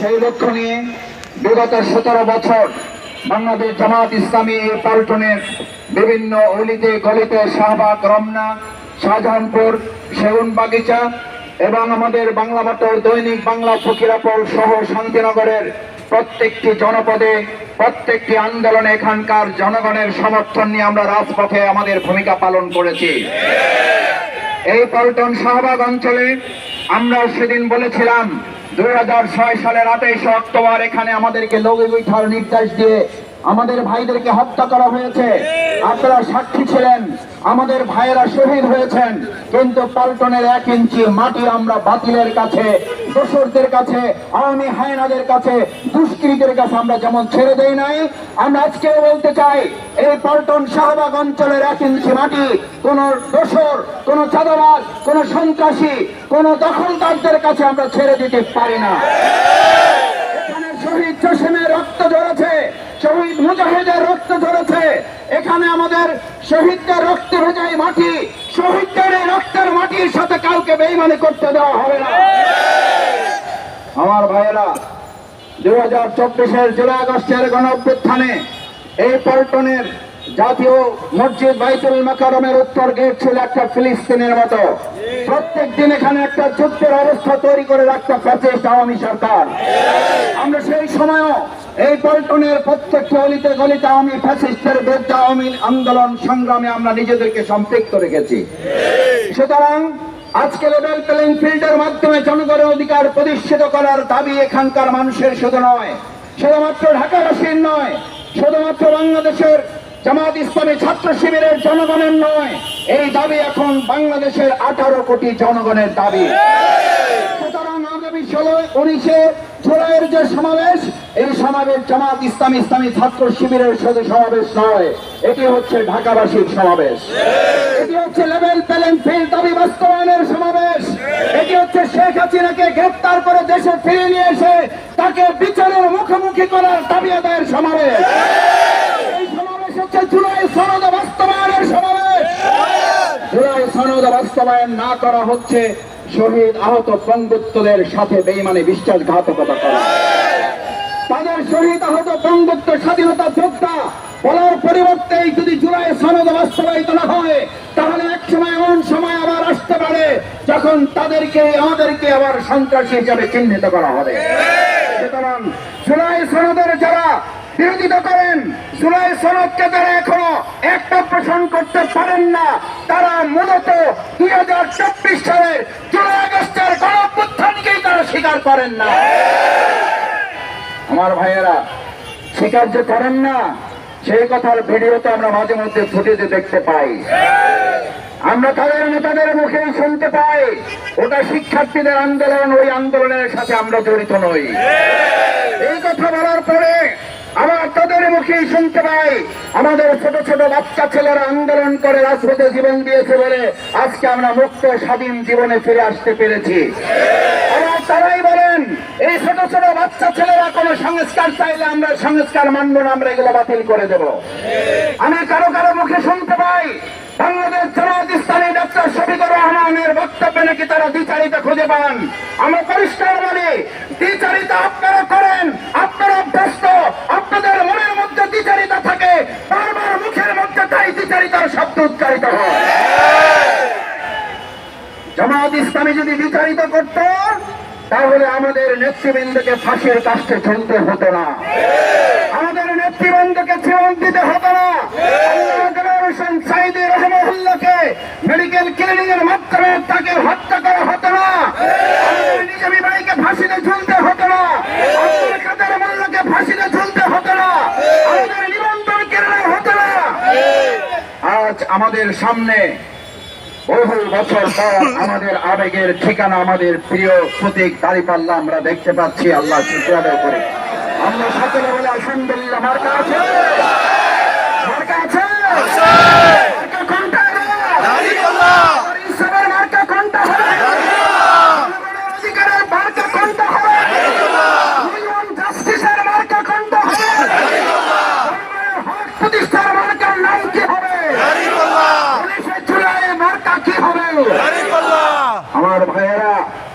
সেই লক্ষ্য নিয়ে বিগত 17 বছর বাংলাদেশ জামাত ইসলামী পল্টনের বিভিন্ন অলিতে গলিতে শাহবাগ, রমনা, শাহজাহানপুর, সেগুন বাগিচা এবং আমাদের বাংলা মোটর, দৈনিক বাংলা, ফকিরাপুর সহ শান্তিনগরের প্রত্যেকটি জনপদে প্রত্যেকটি আন্দোলনে এখানকার জনগণের সমর্থন নিয়ে আমরা রাজপথে আমাদের ভূমিকা পালন করেছি। এই পল্টন শাহবাগ অঞ্চলে আমরা সেদিন বলেছিলাম 2006 সালের 28 অক্টোবর এখানে আমাদেরকে লগি বৈঠার নির্দেশ দিয়ে আমাদের ভাইদেরকে হত্যা করা হয়েছে। আপনারা সাক্ষী ছিলেন, আমাদের ভাইয়েরা শহীদ হয়েছেন, কিন্তু পল্টনের 1 ইঞ্চি মাটি আমরা বাতিলের কাছে, দোসরদের কাছে, আওয়ামী হায়নাদের কাছে, দুষ্কৃতীদের কাছে আমরা যেমন ছেড়ে দেই নাই, আমরা আজকেও বলতে চাই এই পল্টন শাহবাগ অঞ্চলের 1 ইঞ্চি মাটি কোন দোসর, কোন চাঁদাবাজ, কোন সন্ত্রাসী, কোন দখলদারদের কাছে আমরা ছেড়ে দিতে পারি না। এখানে শহীদ জসিমের রক্ত ঝরেছে, শহীদ মুজাহিদের রক্ত ঝরেছে, এখানে আমাদের শহীদদের রক্ত ভেজাই মাটি, শহীদদের এই রক্তের মাটির সাথে কাউকে বেইমানি করতে দেওয়া হবে না। আমার ভাইয়েরা, 2024-এর জুলাই আগস্টের গণঅভ্যুত্থানে এই পল্টনের জাতীয় মসজিদ বাইতুল মাকারমের উত্তর গেট ছিল একটা ফিলিস্তিনের মতো। প্রত্যেক দিন এখানে একটা যুদ্ধের অবস্থা তৈরি করে রাখতে ফ্যাসিস্ট আওয়ামী সরকার। আমরা সেই সময়ও এই পল্টনের প্রত্যেকটি অলিতে গলিতে আওয়ামী ফ্যাসিস্টের বিরুদ্ধে আওয়ামী আন্দোলন সংগ্রামে আমরা নিজেদেরকে সম্পৃক্ত রেখেছি। সুতরাং আজকে লেভেল প্লেইং ফিল্ডের মাধ্যমে জনগণের অধিকার প্রতিষ্ঠিত করার দাবি এখানকার মানুষের শুধু নয়, শুধুমাত্র ঢাকাবাসীর নয়, শুধুমাত্র বাংলাদেশের জামাত ইসলামী ছাত্র শিবিরের জনগণের নয়, এই দাবি এখন বাংলাদেশের 18 কোটি জনগণের দাবি। সুতরাং আগামী 19 জুলাইয়ের যে সমাবেশ, এই সমাবেশ জামাত ইসলামী ছাত্র শিবিরের শুধু সমাবেশ নয়, এটি হচ্ছে ঢাকাবাসীর সমাবেশ, এটি হচ্ছে লেভেল প্লেইং ফিল্ড দাবি বাস্তবায়নের সমাবেশ, এটি হচ্ছে শেখ হাসিনাকে গ্রেফতার করে দেশে ফিরিয়ে নিয়ে এসে তাকে বিচারের মুখোমুখি করার দাবি আদায়ের সমাবেশ। এই সমাবেশ হচ্ছে জুলাই সনদ বাস্তবায়নের সমাবেশ। জুলাই সনদ বাস্তবায়ন না করা হচ্ছে শহীদ, আহত, পঙ্গুত্বদের সাথে বেঈমানি বিশ্বাসঘাতকতা করা। তাদের শহীদ, আহত, পঙ্গুত্ব, স্বাধীনতা যোদ্ধা বলার পরিবর্তে যদি জুলাই সনদ বাস্তবায়িত না হয়, তাহলে এক সময় এমন সময় আবার আসতে পারে যখন আমাদেরকে আবার সন্ত্রাসী হিসাবে চিহ্নিত করা হবে। সুতরাং জুলাই সনদের যারা বিরোধিতা করেন, জুলাই সনদকে যারা এখনো একটা পোষণ করতে পারেন না, তারা মূলত 2024 সালের জুলাই আগস্টের গণঅভ্যুত্থানকেই তারা স্বীকার করেন না। আমার ভাইয়েরা, স্বীকার যে করেন না, সেই কথার ভিডিও তো আমরা মাঝে মধ্যে ফুটেজে দেখতে পাই, আমরা তাদের নেতাদের মুখেই শুনতে পাই ওটা শিক্ষার্থীদের আন্দোলন, ওই আন্দোলনের সাথে আমরা জড়িত নই। এই কথা বলার পরে আবার তাদের মুখেই শুনতে পাই আমাদের ছোট ছোট বাচ্চা ছেলেরা আন্দোলন করে রাজপথে জীবন দিয়েছে বলে আজকে আমরা মুক্ত স্বাধীন জীবনে ফিরে আসতে পেরেছি। আবার তারাই বলেন এই ছোট ছোট বাচ্চা ছেলেরা কোন সংস্কার চাইলে আমরা সংস্কার মানব না, আমরা এগুলো বাতিল করে দেব। আমি কারো কারো মুখে শুনতে পাই বাংলাদেশ জামাত ইসলামী ডক্টর শফিকুর রহমানের বক্তব্যে নাকি তারা দ্বিচারিতা খুঁজে পান। আমরা পরিষ্কার বলি, দ্বিচারিতা আপনারা করেন, আপনারা অভ্যস্ত, আপনাদের মনের মধ্যে দ্বিচারিতা থাকে, বারবার মুখের মধ্যে তাই দ্বিচারিতার শব্দ উচ্চারিত হয়। জামাত ইসলামী যদি দ্বিচারিত করত, তাহলে আমাদের নেতৃবৃন্দকে ফাঁসির কাষ্ঠে ঝুলতে হতো না, আমাদের নেতৃবৃন্দকে জীবন দিতে হতো না, সাইদি রহমাহুল্লাহকে মেডিকেল ক্লিনিং এর মাধ্যমে তাকে হত্যা করা হতো না, আমাদের নিজামী ভাইকে ফাঁসিতে ঝুলতে হতো না, আব্দুল কাদের মোল্লাকে ফাঁসিতে ঝুলতে হতো না, আমাদের নিবন্ধন কেনা হতো না। আজ আমাদের সামনে বহু বছর পর আমাদের আবেগের ঠিকানা, আমাদের প্রিয় প্রতীক দাঁড়িপাল্লা আমরা দেখতে পাচ্ছি। আল্লাহ শুকরিয়া আদায় করি। আমরা সকলে বলে আলহামদুলিল্লাহ। মার্কা আছে, মার্কা আছে, মার্কা কোনটা? মার্কা কোনটা?